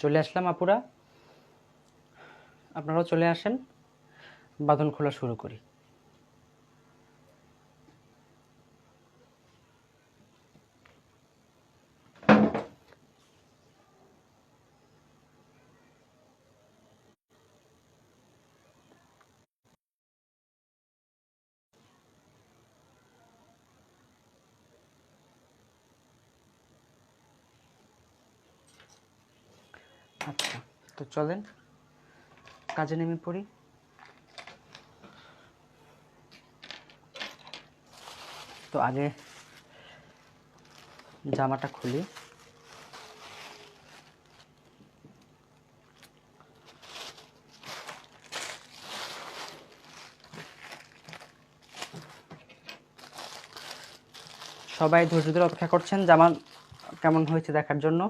চলে আসলাম আপুরা, আপনারাও চলে আসেন, বাঁধন খোলা শুরু করি। আচ্ছা, তো চলেন কাজে নেমে পড়ি। তো আগে জামাটা খুলি। সবাই ধৈর্য ধরে অপেক্ষা করছেন জামা কেমন হয়েছে দেখার জন্য।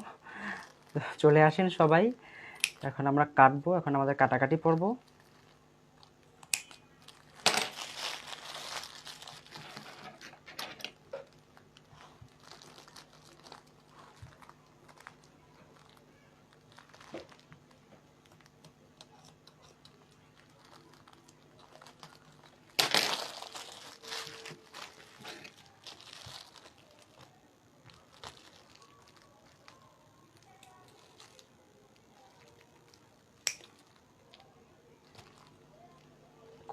চলে আসেন সবাই, এখন আমরা কাটবো, এখন আমাদের কাটাকাটি পর্ব।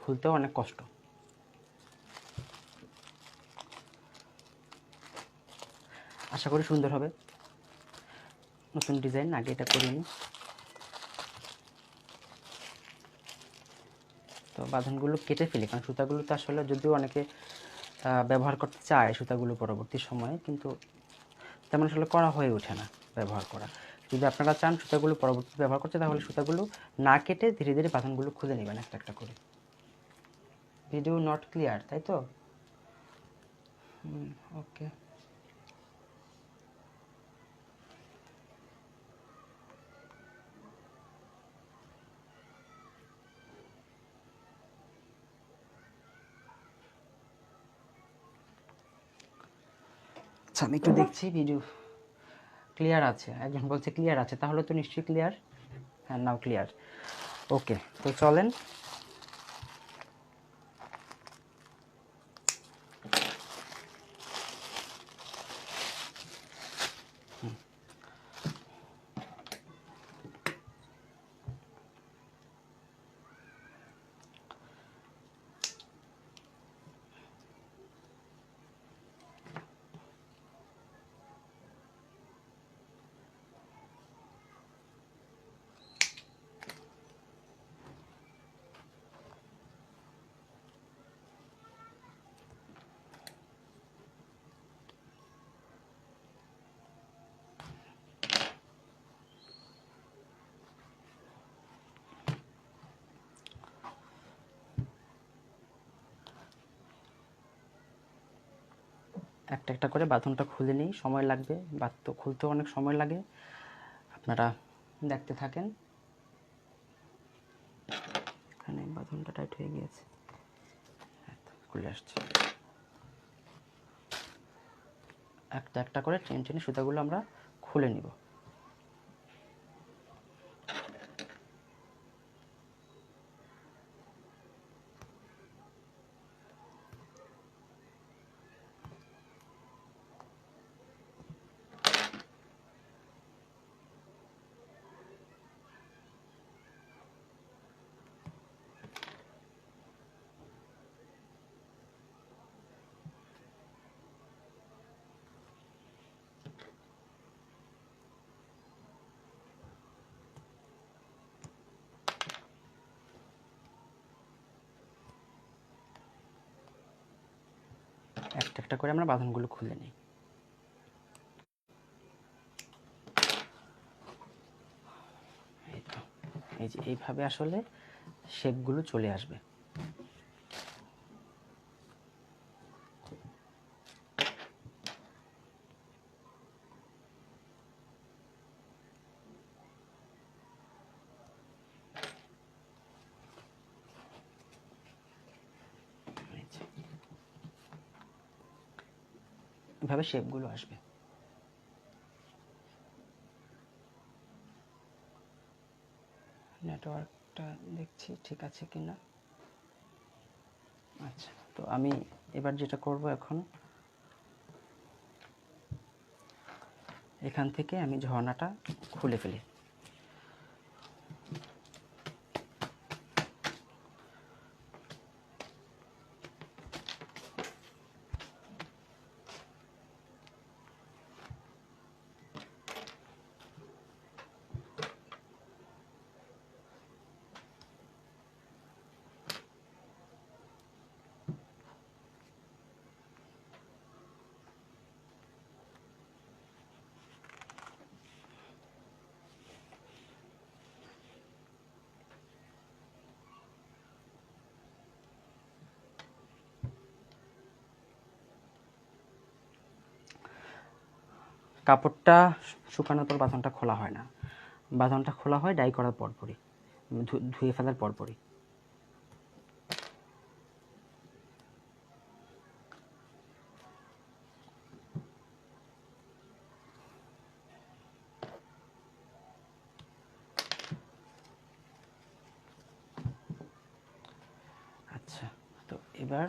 খুলতেও অনেক কষ্ট। আশা করি সুন্দর হবে। নতুন ডিজাইন, আগে এটা করিনি। তো বাঁধনগুলো কেটে ফেলি, কারণ সুতাগুলো তো আসলে যদিও অনেকে ব্যবহার করতে চায় সুতাগুলো পরবর্তী সময়ে, কিন্তু তেমন আসলে করা হয়ে ওঠে না ব্যবহার করা। যদি আপনারা চান সুতাগুলো পরবর্তীতে ব্যবহার করতে, তাহলে সুতাগুলো না কেটে ধীরে ধীরে বাঁধনগুলো খুঁজে নেবেন একটা একটা করে। ভিডিও নট ক্লিয়ার, তাই তো? ওকে। আচ্ছা, আমি একটু দেখছি ভিডিও ক্লিয়ার আছে। একজন বলছে ক্লিয়ার আছে, তাহলে তো নিশ্চয়ই ক্লিয়ার। হ্যাঁ, নাও ক্লিয়ার। ওকে, তো চলেন। একটা একটা করে বাঁধনটা খুলে নিই, সময় লাগবে, তো খুলতেও অনেক সময় লাগে। আপনারা দেখতে থাকেন। এখানে বাঁধনটা টাইট হয়ে গিয়েছে, খুলে আসছে। একটা একটা করে টেনে টেনে সুতাগুলো আমরা খুলে নিব। একটা একটা করে আমরা বাঁধনগুলো খুলে নিই। এই যে এইভাবে আসলে শেপগুলো চলে আসবে। এভাবে শেপগুলো আসবে। নেটওয়ার্কটা দেখছি ঠিক আছে কি না। আচ্ছা, তো আমি এবার যেটা করব, এখন এখান থেকে আমি ঝর্ণাটা খুলে ফেলি। কাপড়টা শুকানোর পর বাঁধনটা খোলা হয় না, বাঁধনটা খোলা হয় ডাই করার পরপরই, ধুয়ে ফেলার পরপরই। আচ্ছা, তো এবার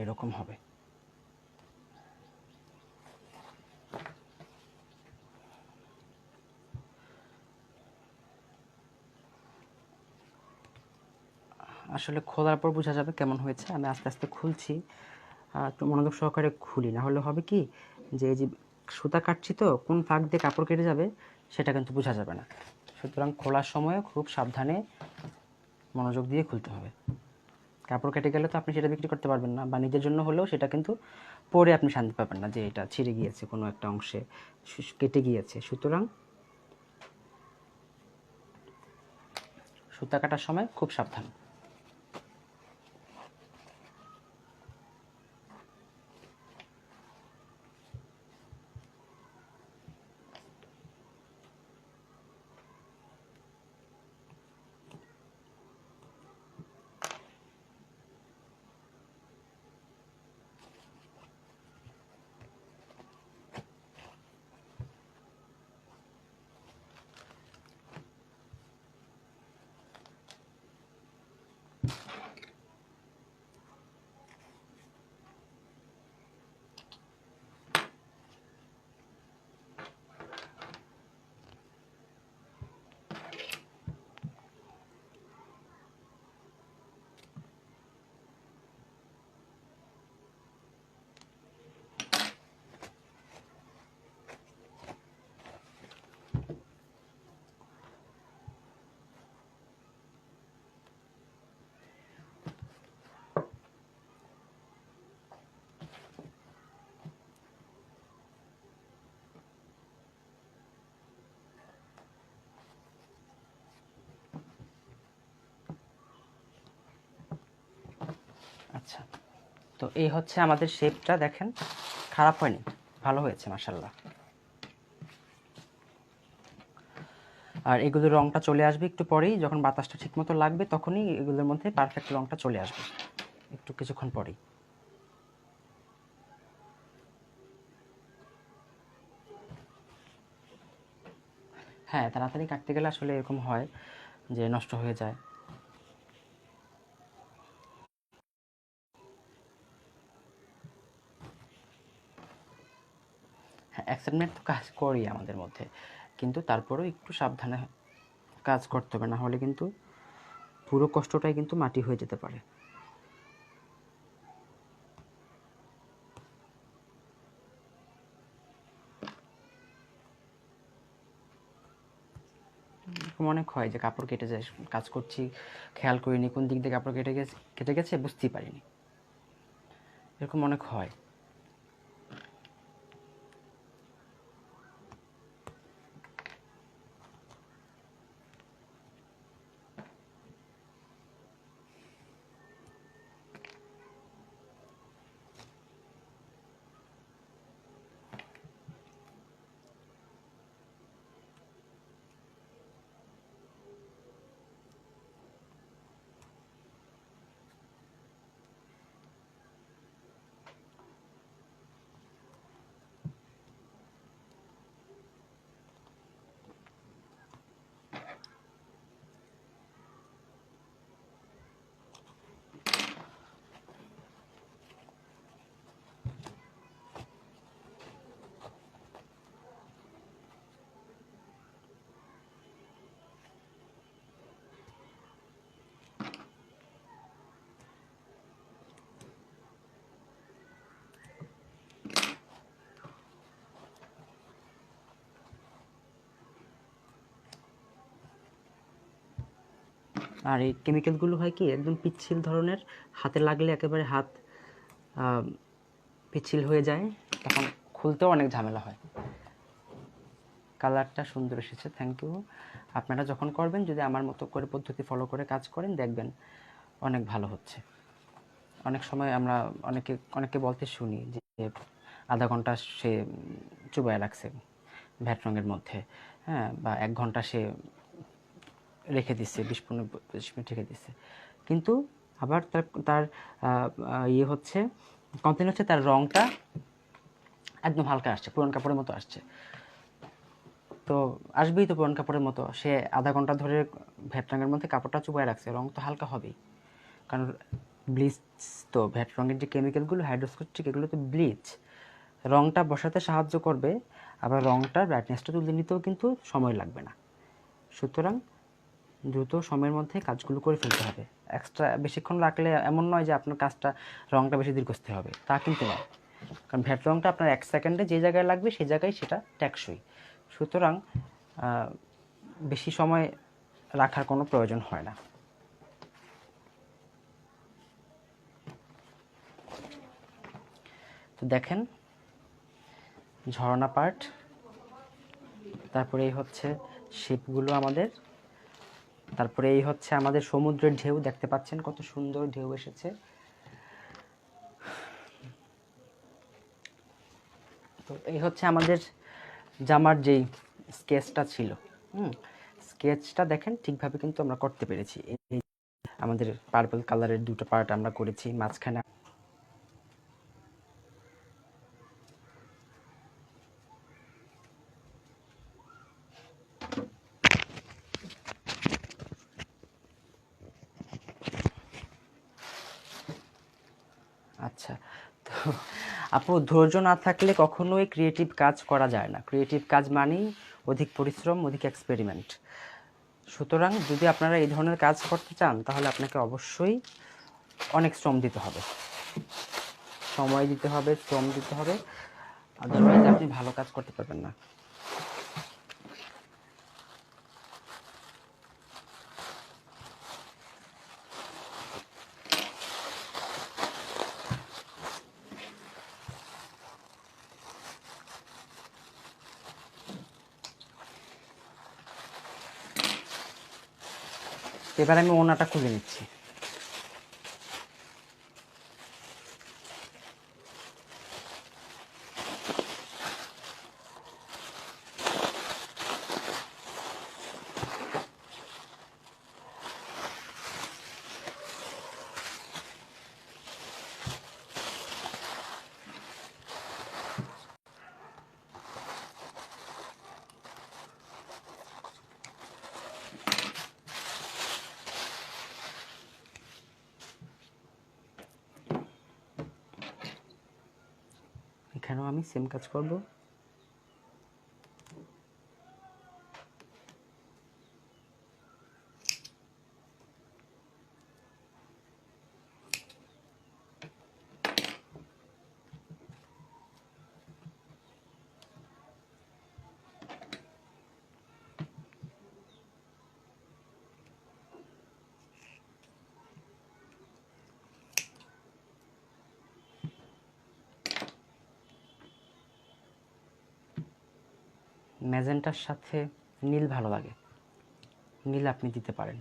এরকম হবে। আসলে খোলার পর বোঝা যাবে কেমন হয়েছে। আমি আস্তে আস্তে খুলছি, একটু মনোযোগ সহকারে খুলি, না হলে হবে কি যে এই যে সুতা কাটছি তো কোন ফাঁক দিয়ে কাপড় কেটে যাবে সেটা কিন্তু বোঝা যাবে না। সুতরাং খোলার সময় খুব সাবধানে মনোযোগ দিয়ে খুলতে হবে। কাপড় কেটে গেলে তো আপনি সেটা বিক্রি করতে পারবেন না, বা নিজের জন্য হলেও সেটা কিন্তু পরে আপনি শান্তি পাবেন না যে এটা ছিঁড়ে গিয়েছে, কোনো একটা অংশে কেটে গিয়েছে। সুতরাং সুতা কাটার সময় খুব সাবধান। আচ্ছা, তো এই হচ্ছে আমাদের শেপটা, দেখেন খারাপ হয়নি, ভালো হয়েছে মাশাআল্লাহ। আর এগুলোর রঙটা চলে আসবে একটু পরেই, যখন বাতাসটা ঠিকমতো লাগবে তখনই এগুলোর মধ্যে পারফেক্ট রঙটা চলে আসবে, একটু কিছুক্ষণ পরেই। হ্যাঁ, তাড়াতাড়ি কাটতে গেলে আসলে এরকম হয় যে নষ্ট হয়ে যায়। হ্যাঁ, অ্যাক্সেপ্টমেন্ট তো কাজ করি আমাদের মধ্যে, কিন্তু তারপরেও একটু সাবধানে কাজ করতে হবে, না হলে কিন্তু পুরো কষ্টটাই কিন্তু মাটি হয়ে যেতে পারে। এরকম অনেক হয় যে কাপড় কেটে যায়, কাজ করছি খেয়াল করিনি কোন দিক দিয়ে কাপড় কেটে গেছে বুঝতেই পারিনি, এরকম অনেক হয়। আর এই কেমিক্যালগুলো হয় কি একদম পিচ্ছিল ধরনের, হাতে লাগলে একেবারে হাত পিচ্ছিল হয়ে যায়, তখন খুলতেও অনেক ঝামেলা হয়। কালারটা সুন্দর এসেছে, থ্যাংক ইউ। আপনারা যখন করবেন যদি আমার মতো করে পদ্ধতি ফলো করে কাজ করেন দেখবেন অনেক ভালো হচ্ছে। অনেক সময় আমরা অনেকে বলতে শুনি যে আধা ঘন্টা সে চুবায় রাখছে ভ্যাট রঙের মধ্যে, হ্যাঁ, বা 1 ঘন্টা সে রেখে দিচ্ছে, 20-25 মিনিট রেখে দিচ্ছে, কিন্তু আবার তার ইয়ে হচ্ছে কমপ্লেন হচ্ছে তার রঙটা একদম হালকা আসছে, পুরান কাপড়ের মতো আসছে। তো আসবেই তো পুরান কাপড়ের মতো, সে আধা ঘন্টা ধরে ভ্যাট রঙের মধ্যে কাপড়টা চুবায় রাখছে, রং তো হালকা হবেই, কারণ ব্লিচ তো ভ্যাট রঙের যে কেমিক্যালগুলো হাইড্রোস্কোচিক, এগুলো তো ব্লিচ, রংটা বসাতে সাহায্য করবে, আবার রংটার ব্রাইটনেসটা তুলে নিতেও কিন্তু সময় লাগবে না। সুতরাং দ্রুত সময়ের মধ্যে কাজগুলো করে ফেলতে হবে। এক্সট্রা বেশিক্ষণ রাখলে এমন নয় যে আপনার কাজটা রংটা বেশি দীর্ঘস্থায়ী হবে, তা কিন্তু নয়, কারণ ভ্যাট রংটা আপনার 1 সেকেন্ডে যে জায়গায় লাগবে সেই জায়গায় সেটা টেকসই। সুতরাং বেশি সময় রাখার কোনো প্রয়োজন হয় না। তো দেখেন ঝর্ণা পার্ট, তারপরে এই হচ্ছে শিপগুলো আমাদের, তারপরে এই হচ্ছে আমাদের সমুদ্রের ঢেউ, দেখতে পাচ্ছেন কত সুন্দর ঢেউ এসেছে। তো এই হচ্ছে আমাদের জামার যেই স্কেচটা ছিল, স্কেচটা দেখেন ঠিকভাবে কিন্তু আমরা করতে পেরেছি। এই আমাদের পার্পল কালারের 2টা পার্ট আমরা করেছি, মাঝখানে আচ্ছা। তো আপু ধৈর্য না থাকলে কখনোই ক্রিয়েটিভ কাজ করা যায় না। ক্রিয়েটিভ কাজ মানেই অধিক পরিশ্রম, অধিক এক্সপেরিমেন্ট। সুতরাং যদি আপনারা এই ধরনের কাজ করতে চান তাহলে আপনাকে অবশ্যই অনেক শ্রম দিতে হবে, সময় দিতে হবে, শ্রম দিতে হবে, আদারওয়াইজ আপনি ভালো কাজ করতে পারবেন না। এবার আমি ওনাটা খুলে নিচ্ছি। এখানেও আমি সেম কাজ করব। ম্যাজেন্টার সাথে নীল ভালো লাগে, নীল আপনি দিতে পারেন,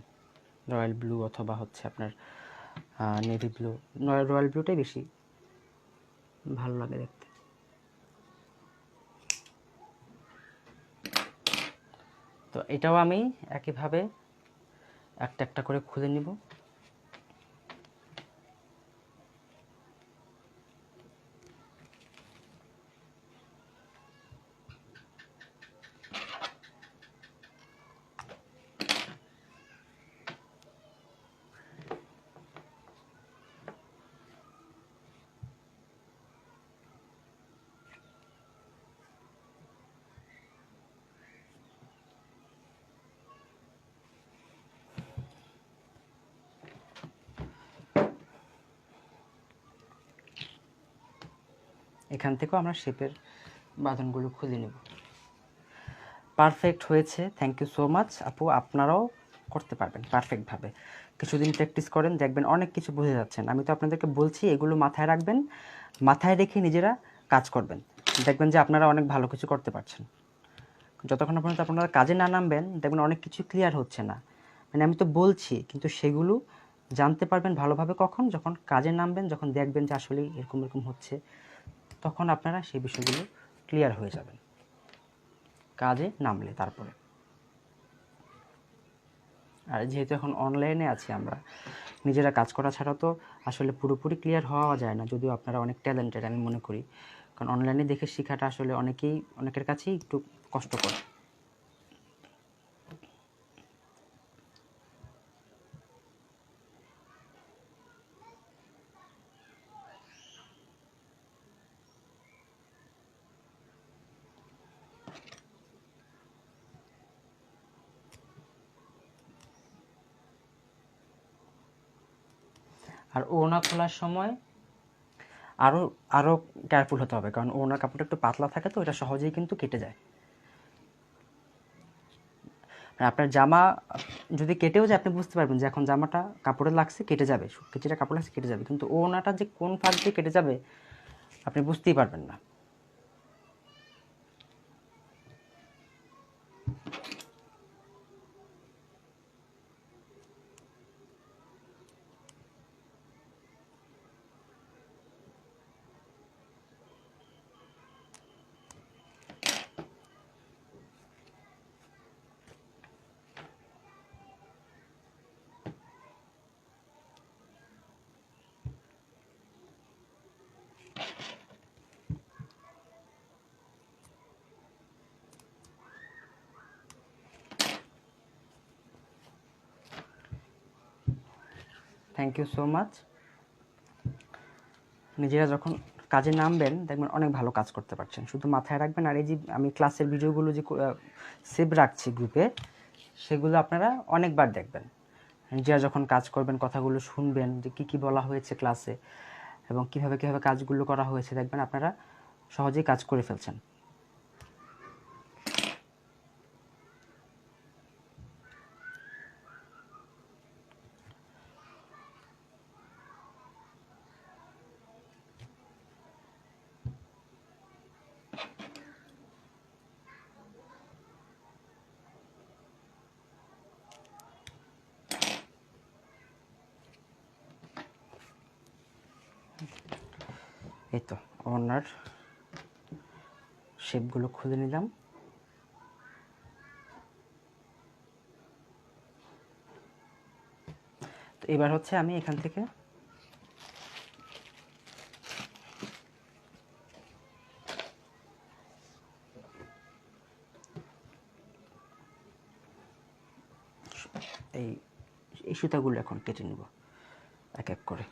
রয়্যাল ব্লু অথবা হচ্ছে আপনার নেভি ব্লু। রয়্যাল ব্লুটাই বেশি ভালো লাগে দেখতে। তো এটাও আমি একইভাবে একটা একটা করে খুলে নিব। এখান থেকেও আমরা শেপের বাঁধনগুলো খুলে নেব। পারফেক্ট হয়েছে, থ্যাংক ইউ সো মাচ আপু। আপনারাও করতে পারবেন পারফেক্টভাবে, কিছুদিন প্র্যাকটিস করেন, দেখবেন অনেক কিছু বুঝে যাচ্ছেন। আমি তো আপনাদেরকে বলছি এগুলো মাথায় রাখবেন, মাথায় রেখে নিজেরা কাজ করবেন, দেখবেন যে আপনারা অনেক ভালো কিছু করতে পারছেন। যতক্ষণ পর্যন্ত আপনারা কাজে না নামবেন দেখবেন অনেক কিছু ক্লিয়ার হচ্ছে না। মানে আমি তো বলছি, কিন্তু সেগুলো জানতে পারবেন ভালোভাবে কখন, যখন কাজে নামবেন, যখন দেখবেন যে আসলে এরকম এরকম হচ্ছে, তখন আপনারা সেই বিষয়গুলো ক্লিয়ার হয়ে যাবেন কাজে নামলে তারপরে। আর যেহেতু এখন অনলাইনে আছি আমরা, নিজেরা কাজ করা ছাড়া তো আসলে পুরোপুরি ক্লিয়ার হওয়া যায় না, যদিও আপনারা অনেক ট্যালেন্টেড আমি মনে করি, কারণ অনলাইনে দেখে শেখাটা আসলে অনেকের কাছেই একটু কষ্টকর। আর ওড়না খোলার সময় আরও আরও কেয়ারফুল হতে হবে, কারণ ওড়নার কাপড়টা একটু পাতলা থাকে তো এটা সহজেই কিন্তু কেটে যায়। আর আপনার জামা যদি কেটেও যায় আপনি বুঝতে পারবেন যে এখন জামাটা কাপড়ে লাগছে, কেটে যাবে, কিছুটা কাপড় লাগছে কেটে যাবে, কিন্তু ওড়নাটা যে কোন ফাঁক দিয়ে কেটে যাবে আপনি বুঝতেই পারবেন না। Thank you so much. নিজেরা যখন কাজে নামবেন দেখবেন অনেক ভালো কাজ করতে পারছেন, শুধু মাথায় রাখবেন। আর এই যে আমি ক্লাসের ভিডিওগুলো যে সেভ রাখছি গ্রুপে, সেগুলো আপনারা অনেকবার দেখবেন। নিজেরা যখন কাজ করবেন কথাগুলো শুনবেন যে কী কী বলা হয়েছে ক্লাসে এবং কীভাবে কীভাবে কাজগুলো করা হয়েছে, দেখবেন আপনারা সহজেই কাজ করে ফেলছেন। এই তো ওনার শেপগুলো খুলে নিলাম। তো এবার হচ্ছে আমি এখান থেকে এই এই সুতাগুলো এখন কেটে নিব এক এক করে।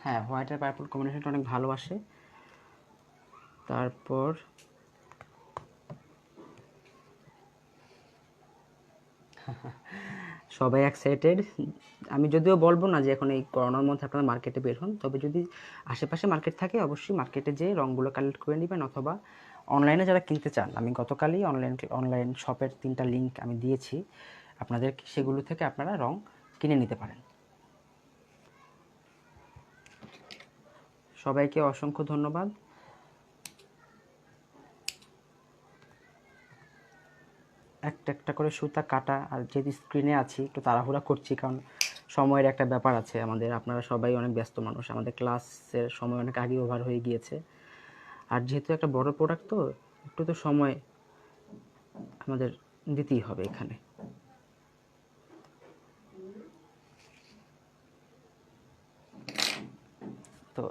হ্যাঁ, হোয়াইট আর পার্পল কম্বিনেশনটা অনেক ভালো আসে। তারপর সবাই এক্সাইটেড। আমি যদিও বলবো না যে এখন এই করোনার মধ্যে আপনারা মার্কেটে বের হন, তবে যদি আশেপাশে মার্কেট থাকে অবশ্যই মার্কেটে যেয়ে রঙগুলো কালেক্ট করে নেবেন, অথবা অনলাইনে যারা কিনতে চান, আমি গতকালই অনলাইন শপের 3টা লিঙ্ক আমি দিয়েছি আপনাদেরকে, সেগুলো থেকে আপনারা রং কিনে নিতে পারেন। সবাইকে অসংখ্য ধন্যবাদ। একটা একটা করে সুতা কাটা। আর যেহেতু স্ক্রিনে আছি একটু তাড়াহুড়া করছি, কারণ সময়ের একটা ব্যাপার আছে আমাদের। আপনারা সবাই অনেক ব্যস্ত মানুষ, আমাদের ক্লাসের সময় অনেক আগে ওভার হয়ে গিয়েছে। আর যেহেতু একটা বড় প্রোডাক্ট, তো একটু তো সময় আমাদের দিতেই হবে এখানে। তো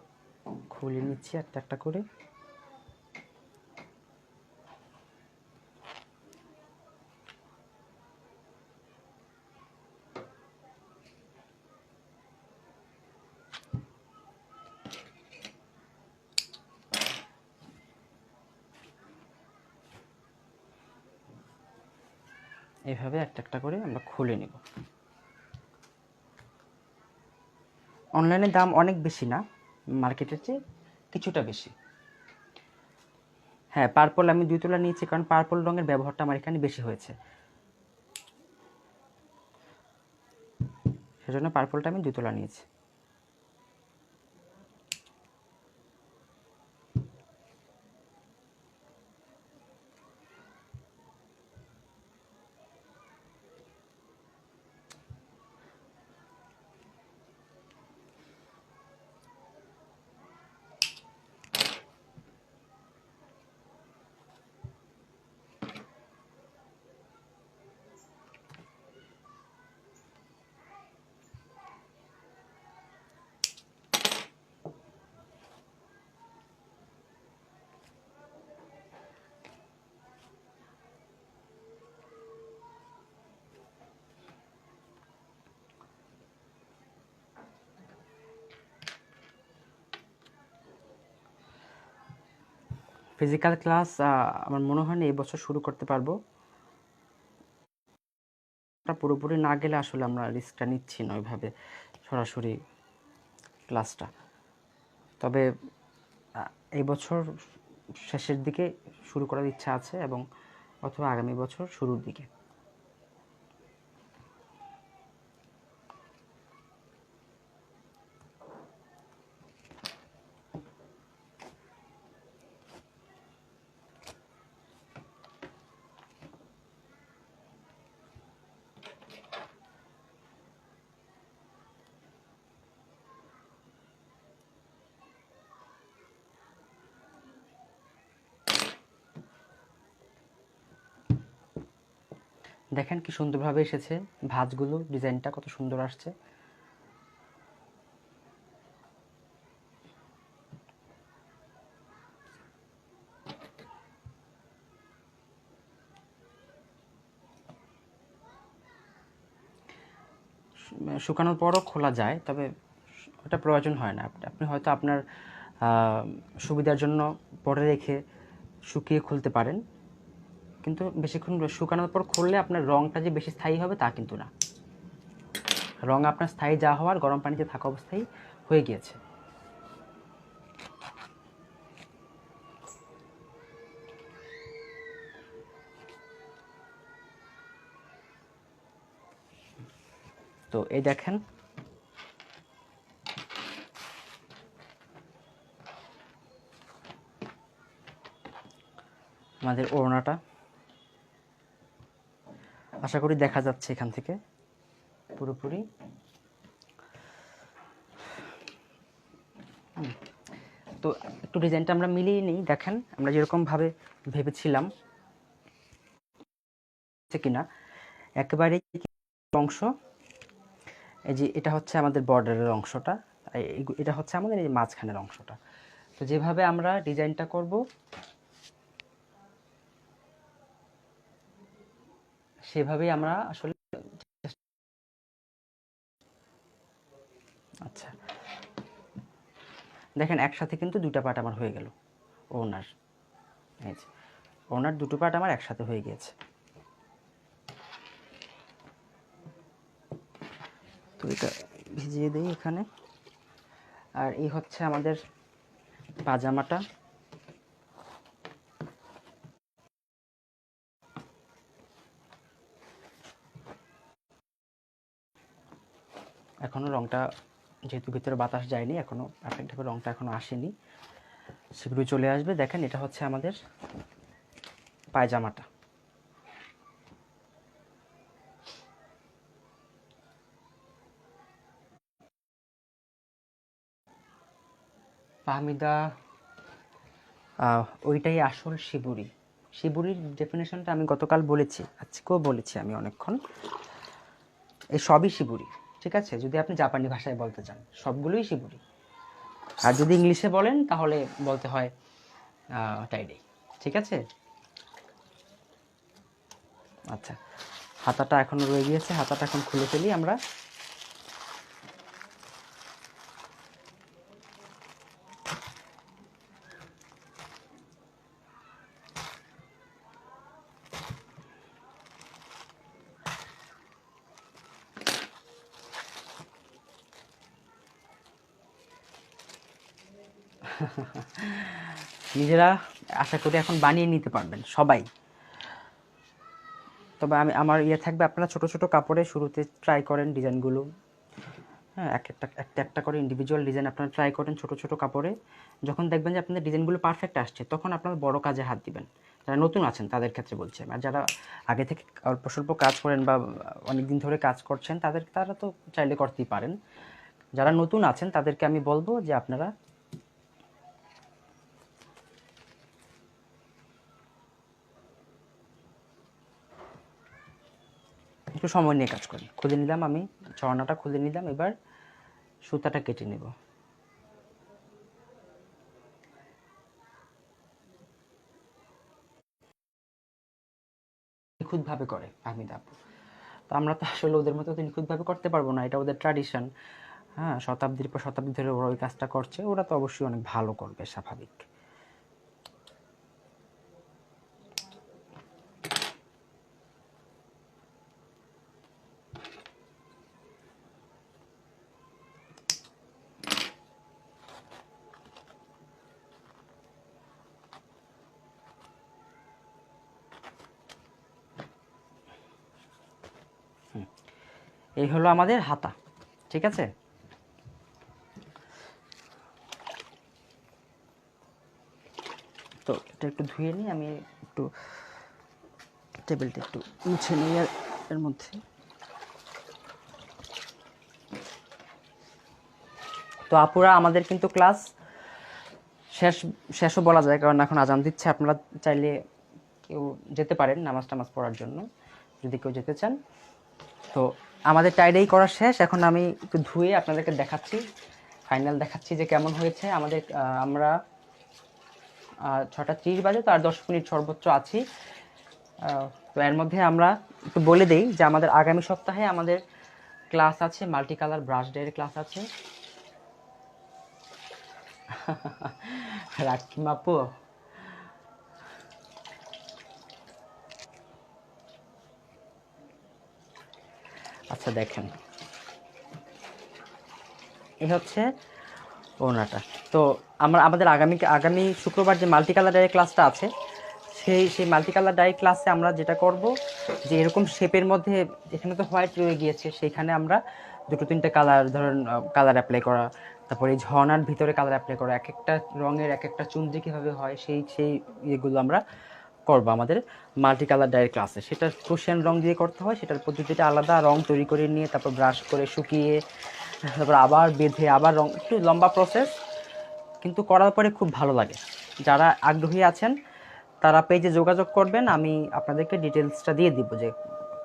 খুলে নিচ্ছি একটা একটা করে। এইভাবে একটা একটা করে আমরা খুলে নেব। অনলাইনে দাম অনেক বেশি না, মার্কেটের চেয়ে কিছুটা বেশি। হ্যাঁ, পার্পল আমি 2 তোলা নিয়েছি, কারণ পার্পল রঙের ব্যবহারটা আমার এখানে বেশি হয়েছে, সেজন্য পার্পলটা আমি 2 তোলা নিয়েছি। ফিজিক্যাল ক্লাস আমার মনে হয় না এই বছর শুরু করতে পারবো। পুরোপুরি না গেলে আসলে আমরা রিস্কটা নিচ্ছি না ওইভাবে সরাসরি ক্লাসটা। তবে এই বছর শেষের দিকে শুরু করার ইচ্ছা আছে, এবং অথবা আগামী বছর শুরুর দিকে। দেখেন কি সুন্দরভাবে এসেছে, ভাঁজগুলো ডিজাইনটা কত সুন্দর আসছে। শুকানোর পরও খোলা যায়, তবে ওটা প্রয়োজন হয় না। আপনি হয়তো আপনার সুবিধার জন্য পরে রেখে শুকিয়ে খুলতে পারেন, কিন্তু বেশিক্ষণ শুকানোর পর খুললে আপনার রঙটা যে বেশি স্থায়ী হবে তা কিন্তু না। রঙ আপনার স্থায়ী যা হওয়ার গরম পানিতে থাকা অবস্থায় হয়ে গিয়েছে। তো এই দেখেন আমাদের ওড়নাটা, আশা করি দেখা যাচ্ছে এখান থেকে পুরোপুরি। তো একটু ডিজাইনটা আমরা মিলিয়ে নিই। দেখেন আমরা যেরকমভাবে ভেবেছিলাম কিনা, একেবারে অংশ, এই যে এটা হচ্ছে আমাদের বর্ডারের অংশটা, এটা হচ্ছে আমাদের এই মাঝখানের অংশটা। তো যেভাবে আমরা ডিজাইনটা করব সেভাবেই আমরা আসলে। আচ্ছা, দেখেন একসাথে কিন্তু 2টা পার্ট আমার হয়ে গেল ওনার। এই যে ওনার 2টো পার্ট আমার একসাথে হয়ে গিয়েছে। তো এটা ভিজিয়ে দিই এখানে। আর এই হচ্ছে আমাদের পাজামাটা। এখনও রংটা, যেহেতু ভিতরে বাতাস যায়নি এখনও পারফেক্টভাবে, রংটা এখনও আসেনি, শীঘ্রই চলে আসবে। দেখেন এটা হচ্ছে আমাদের পায়জামাটা। ফাহমিদা, ওইটাই আসল শিবুরি। শিবুরির ডেফিনেশনটা আমি গতকাল বলেছি, আজকেও বলেছি আমি অনেকক্ষণ। এই সবই শিবুরি, ঠিক আছে? যদি আপনি জাপানি ভাষায় বলতে চান সবগুলোই শিবুরি, আর যদি ইংলিশে বলেন তাহলে বলতে হয় টাইডাই, ঠিক আছে? আচ্ছা, হাতাটা এখনো রয়ে গিয়েছে, হাতাটা এখন খুলে ফেলি আমরা। নিজেরা আশা করি এখন বানিয়ে নিতে পারবেন সবাই। তবে আমার থাকবে, আপনারা ছোট ছোট কাপড়ে শুরুতে ট্রাই করেন ডিজাইনগুলো। হ্যাঁ, একটা করে ইন্ডিভিজুয়াল ডিজাইন আপনারা ট্রাই করেন ছোট ছোট কাপড়ে। যখন দেখবেন যে আপনাদের ডিজাইনগুলো পারফেক্ট আসছে, তখন আপনারা বড় কাজে হাত দিবেন। যারা নতুন আছেন তাদের ক্ষেত্রে বলছি, আর যারা আগে থেকে অল্প স্বল্প কাজ করেন বা অনেক দিন ধরে কাজ করছেন তারা তো চাইলে করতেই পারেন। যারা নতুন আছেন তাদেরকে আমি বলবো যে আপনারা একটু সময় নিয়ে কাজ করেন। খুলে নিলাম, আমি ছড়ানাটা খুলে নিলাম, এবার সুতাটা কেটে নেব। নিখুঁতভাবে করে ফাহমিদা আপু, তো আমরা তো আসলে ওদের মতো তো নিখুঁতভাবে করতে পারবো না, এটা ওদের ট্র্যাডিশন। হ্যাঁ, শতাব্দীর পর শতাব্দী ধরে ওরা ওই কাজটা করছে, ওরা তো অবশ্যই অনেক ভালো করবে, স্বাভাবিক। এই হলো আমাদের হাতা, ঠিক আছে? তো এটা একটু ধুয়ে নিই, আমি একটু টেবিলটা একটু মুছে নিই এর মধ্যে। তো আপুরা, আমাদের কিন্তু ক্লাস শেষও বলা যায়, কারণ এখন আজান দিচ্ছে। আপনারা চাইলে কেউ যেতে পারেন নামাজ টামাজ পড়ার জন্য, যদি কেউ যেতে চান। তো আমাদের টাইডাই করা শেষ, এখন আমি একটু ধুয়ে আপনাদেরকে দেখাচ্ছি, ফাইনাল দেখাচ্ছি যে কেমন হয়েছে আমাদের। আমরা 6:30 বাজে, তো আর 10 মিনিট সর্বোচ্চ আছি। তো এর মধ্যে আমরা একটু বলে দেই যে আমাদের আগামী সপ্তাহে আমাদের ক্লাস আছে, মাল্টি কালার ব্রাশ ডের ক্লাস আছে। রাকিম আপু, আচ্ছা দেখেন, এই হচ্ছে ওনাটা। তো আমাদের আগামী শুক্রবার যে মাল্টি কালার ডাই ক্লাসটা আছে, সেই মাল্টি কালার ডাই ক্লাসে আমরা যেটা করব যে এরকম শেপের মধ্যে, এখানে তো হোয়াইট রয়ে গিয়েছে, সেইখানে আমরা 2-3টে কালার, ধরেন কালার অ্যাপ্লাই করা, তারপরে এই ঝর্ণার ভিতরে কালার অ্যাপ্লাই করা, এক একটা রঙের এক একটা চুনরি কীভাবে হয় সেই ইয়েগুলো আমরা করবো আমাদের মাল্টি কালার ডাইয়ের ক্লাসে। সেটা ক্রোশিয়ান রং দিয়ে করতে হয়, সেটার পদ্ধতিটা আলাদা। রং তৈরি করে নিয়ে তারপর ব্রাশ করে শুকিয়ে তারপর আবার বেঁধে আবার রং, একটু লম্বা প্রসেস, কিন্তু করার পরে খুব ভালো লাগে। যারা আগ্রহী আছেন তারা পেজে যোগাযোগ করবেন, আমি আপনাদেরকে ডিটেলসটা দিয়ে দিব যে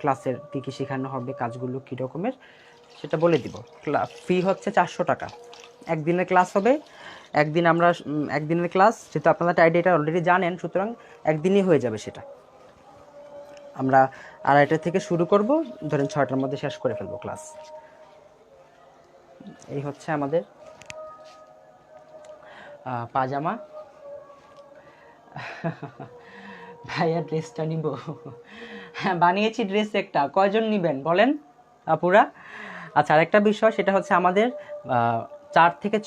ক্লাসের কী কী শেখানো হবে, কাজগুলো কী রকমের সেটা বলে দিব। ফি হচ্ছে 400 টাকা, একদিনের ক্লাস হবে। একদিনের ক্লাস, যেহেতু আপনারা টাইডাইটা অলরেডি জানেন, সুতরাং একদিনই হয়ে যাবে সেটা। আমরা 2:30 থেকে শুরু করব, ধরেন 6টার মধ্যে শেষ করে ফেলবো ক্লাস। এই হচ্ছে আমাদের পাজামা। ভাইয়া ড্রেসটা নিব? হ্যাঁ, বানিয়েছি ড্রেস একটা, কয়জন নেবেন বলেন আপুরা? আচ্ছা, আরেকটা বিষয়, সেটা হচ্ছে আমাদের 4 থেকে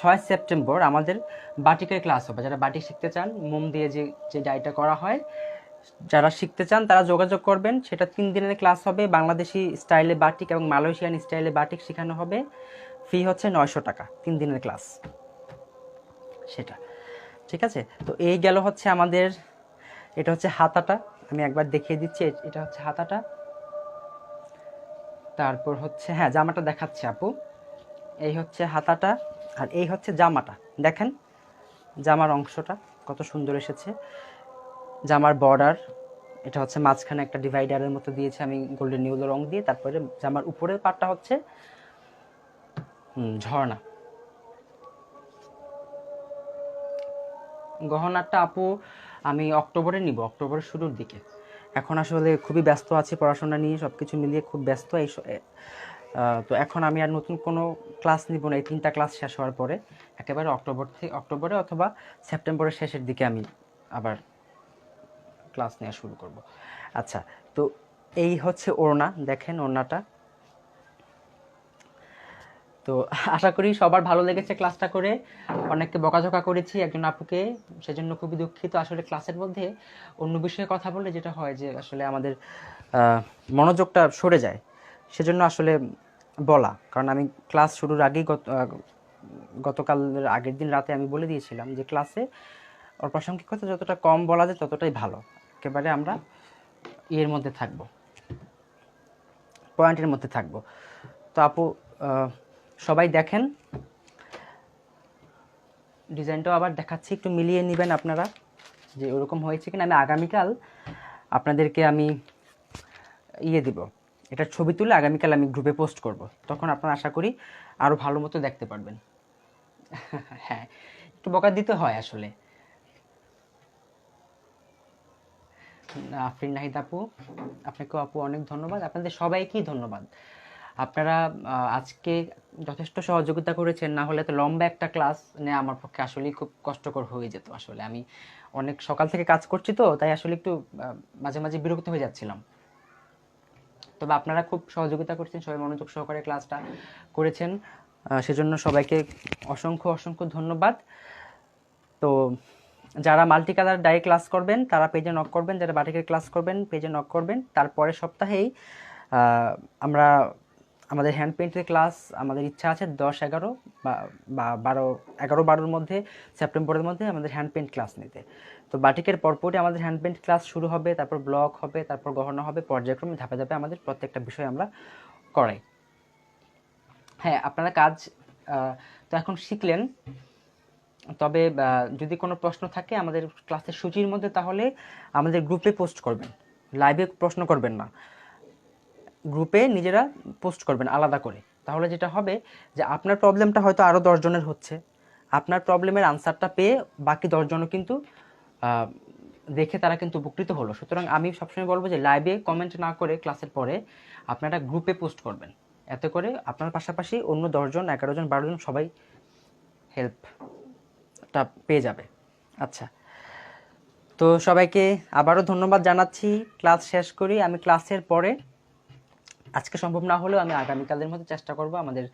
6 সেপ্টেম্বর আমাদের বাটিকের ক্লাস হবে। যারা বাটিক শিখতে চান, মোম দিয়ে যে ডাইটা করা হয়, যারা শিখতে চান তারা যোগাযোগ করবেন। সেটা 3 দিনের ক্লাস হবে, বাংলাদেশি স্টাইলে বাটিক এবং মালয়েশিয়ান স্টাইলে বাটিক শেখানো হবে। ফি হচ্ছে 900 টাকা, 3 দিনের ক্লাস সেটা, ঠিক আছে? তো এই গেল হচ্ছে আমাদের, এটা হচ্ছে হাতাটা, আমি একবার দেখিয়ে দিচ্ছি, এটা হচ্ছে হাতাটা। তারপর হচ্ছে, হ্যাঁ, জামাটা দেখাচ্ছে আপু, এই হচ্ছে হাতাটা। আর এই হচ্ছে জামাটা, দেখেন জামার অংশটা কত সুন্দর এসেছে। জামার বর্ডার, এটা হচ্ছে মাঝখানে একটা ডিভাইডারের মতো দিয়েছে আমি গোল্ডেন ইয়েলো রং দিয়ে। তারপরে জামার উপরের পাটটা হচ্ছে ঝর্ণা। গহনাটা আপু আমি অক্টোবরে নিব, অক্টোবরের শুরুর দিকে। এখন আসলে খুবই ব্যস্ত আছি পড়াশোনা নিয়ে, সব কিছু মিলিয়ে খুব ব্যস্ত। তো এখন আমি আর নতুন কোনো ক্লাস নিব না, এই 3টা ক্লাস শেষ হওয়ার পরে একেবারে অক্টোবরে অথবা সেপ্টেম্বরের শেষের দিকে আমি আবার ক্লাস নেওয়া শুরু করব। আচ্ছা, তো এই হচ্ছে ওড়না, দেখেন ওড়নাটা। তো আশা করি সবার ভালো লেগেছে ক্লাসটা করে। অনেককে বকাঝকা করেছি একজন আপুকে, সেজন্য খুবই দুঃখিত। আসলে ক্লাসের মধ্যে অন্য বিষয়ে কথা বললে যেটা হয় যে আসলে আমাদের মনোযোগটা সরে যায়, সেজন্য আসলে বলা। কারণ আমি ক্লাস শুরুর আগেই গতকালের আগের দিন রাতে আমি বলে দিয়েছিলাম যে ক্লাসে অপ্রাসঙ্গিকতা যতটা কম বলা যায় ততটাই ভালো। একেবারে আমরা ইয়ের মধ্যে থাকবো, পয়েন্টের মধ্যে থাকবো। তো আপু সবাই দেখেন, ডিজাইনটাও আবার দেখাচ্ছি, একটু মিলিয়ে নেবেন আপনারা যে ওরকম হয়েছে কিনা। আমি আগামীকাল আপনাদেরকে আমি দিব, এটার ছবি তুলে আগামীকাল আমি গ্রুপে পোস্ট করব, তখন আপনারা আশা করি আরও ভালো মতো দেখতে পারবেন। হ্যাঁ, একটু বকা দিতে হয় আসলে। আফরিন নাহিদ আপু, আপনাকেও আপু অনেক ধন্যবাদ, আপনাদের সবাইকেই ধন্যবাদ। আপনারা আজকে যথেষ্ট সহযোগিতা করেছেন, না হলে তো লম্বা একটা ক্লাস নেওয়া আমার পক্ষে আসলেই খুব কষ্টকর হয়ে যেত। আসলে আমি অনেক সকাল থেকে কাজ করছি, তো তাই আসলে একটু মাঝে মাঝে বিরক্ত হয়ে যাচ্ছিলাম। তবে আপনারা খুব সহযোগিতা করছেন, সবাই মনোযোগ সহকারে ক্লাসটা করেছেন, সেজন্য সবাইকে অসংখ্য অসংখ্য ধন্যবাদ। তো যারা মাল্টি কালার ডাই ক্লাস করবেন তারা পেজে নক করবেন, যারা বাটিকের ক্লাস করবেন পেজে নক করবেন। তারপরে সপ্তাহেই আমরা আমাদের হ্যান্ড পেইন্টের ক্লাস, আমাদের ইচ্ছা আছে 10-11 বা 11-12-র মধ্যে, সেপ্টেম্বরের মধ্যে আমাদের হ্যান্ড পেইন্ট ক্লাস নিতে। তো বাটিকের পরপরই আমাদের হ্যান্ড পেইন্ট ক্লাস শুরু হবে, তারপর ব্লক হবে, তারপর গহনা হবে, পর্যায়ক্রমে ধাপে ধাপে আমাদের প্রত্যেকটা বিষয় আমরা করাই। হ্যাঁ, আপনারা কাজ তো এখন শিখলেন। তবে যদি কোনো প্রশ্ন থাকে আমাদের ক্লাসের সূচির মধ্যে, তাহলে আমাদের গ্রুপে পোস্ট করবেন, লাইভে প্রশ্ন করবেন না, গ্রুপে নিজেরা পোস্ট করবেন আলাদা করে। তাহলে যেটা হবে যে আপনার প্রবলেমটা হয়তো আরও 10 জনের হচ্ছে, আপনার প্রবলেমের আনসারটা পেয়ে বাকি 10 জনও কিন্তু দেখে তারা কিন্তু উপকৃত হলো। সুতরাং আমি সবসময় বলবো যে লাইভে কমেন্ট না করে ক্লাসের পরে আপনারা গ্রুপে পোস্ট করবেন, এতে করে আপনার পাশাপাশি অন্য 10 জন, 11 জন, 12 জন সবাই হেল্পটা পেয়ে যাবে। আচ্ছা, তো সবাইকে আবারও ধন্যবাদ জানাচ্ছি। ক্লাস শেষ করি। আমি ক্লাসের পরে, আজকে সম্ভব না হলেও আমি আগামীকালের মধ্যে চেষ্টা করব আমাদের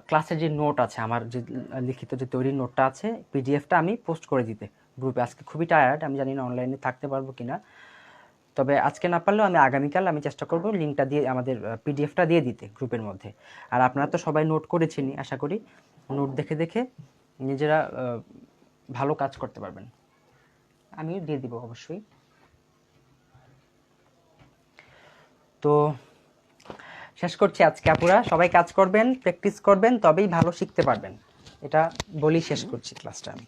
ক্লাসের যে নোট আছে, আমার যে লিখিত যে তৈরি নোটটা আছে, পিডিএফটা আমি পোস্ট করে দিতে গ্রুপে। আজকে খুবই টায়ার্ড, আমি জানি না অনলাইনে থাকতে পারবো কিনা, তবে আজকে না পারলেও আমি আগামীকাল আমি চেষ্টা করব লিঙ্কটা দিয়ে আমাদের পিডিএফটা দিয়ে দিতে গ্রুপের মধ্যে। আর আপনারা তো সবাই নোট করেছেনই, আশা করি নোট দেখে দেখে নিজেরা ভালো কাজ করতে পারবেন। আমিও দিয়ে দিব অবশ্যই। তো শেষ করছি আজকে। আপুরা সবাই কাজ করবেন, প্র্যাকটিস করবেন, তবেই ভালো শিখতে পারবেন, এটা বলেই শেষ করছি ক্লাসটা আমি।